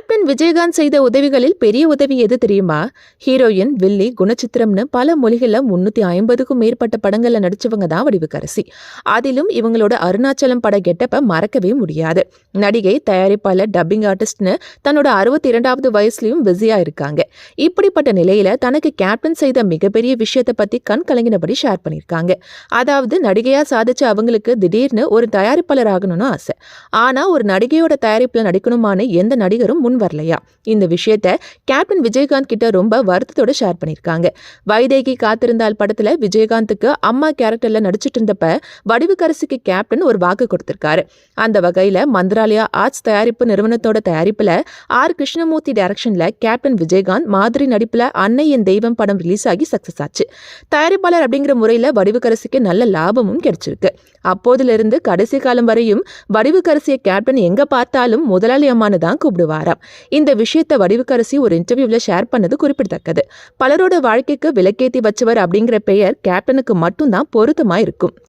Captain Vijayakanth செய்த உதவிகளில் பெரிய உதவி எது தெரியுமா? ஹீரோயின், வில்லி, குணச்சித்திரம்னு பல மொழிகள்ல 350க்கும் மேற்பட்ட படங்கள்ல நடிச்சவங்க தான் வடிவுக்கரசி. அதிலும் இவங்களோட அருணாச்சலம் பட கெட்டப்ப மறக்கவே முடியாது. நடிகை, தயாரிப்பாளர், டப்பிங் ஆர்டிஸ்ட்னு தன்னோட 62வது வயசுலயும் பிஸியா இருக்காங்க. இப்படிப்பட்ட நிலையில தனக்கு கேப்டன் செய்த மிகப்பெரிய விஷயத்தை பத்தி கண் கலங்கினபடி ஷேர் பண்ணிருக்காங்க. அதாவது நடிகையா சாதிச்ச அவங்களுக்கு திடீர்னு ஒரு தயாரிப்பாளர் ஆகணும்னு ஆசை. ஆனா ஒரு நடிகையோட தயாரிப்புல நடிக்கணுமான்னு எந்த நடிகரும் முன் வரலையா? இந்த விஷயத்த கேப்டன் விஜயகாந்த் கிட்ட ரொம்ப வருத்தத்தோட ஷேர் பண்ணிருக்காங்க. வைதேகி காத்திருந்தால் படத்துல விஜயகாந்துக்கு அம்மா கேரக்டர்ல நடிச்சிட்டு இருந்தப்ப வடிவுக்கரசிக்கு கேப்டன் ஒரு வாக்கு கொடுத்திருக்காரு. அந்த வகையில மந்திராலயா ஆர்ட்ஸ் தயாரிப்பு நிறுவனத்தோட தயாரிப்புல ஆர் கிருஷ்ணமூர்த்தி டைரக்ஷன்ல கேப்டன் விஜயகாந்த் மாதிரி நடிப்புல அன்னை என் தெய்வம் படம் ரிலீஸ் ஆகி சக்சஸ் ஆச்சு. தயாரிப்பாளர் அப்படிங்கிற முறையில வடிவுக்கரசிக்கு நல்ல லாபமும் கிடைச்சிருக்கு. அப்போதுல இருந்து கடைசி காலம் வரையும் வடிவுக்கரசியை கேப்டன் எங்க பார்த்தாலும் முதலாளி அம்மானு தான் கூப்பிடுவாராம். இந்த விஷயத்தை வடிவுக்கரசி ஒரு இன்டர்வியூல ஷேர் பண்ணது குறிப்பிடத்தக்கது. பலரோட வாழ்க்கைக்கு விலக்கேத்தி வச்சவர் அப்படிங்கிற பெயர் கேப்டனுக்கு மட்டும்தான் பொருத்தமா இருக்கும்.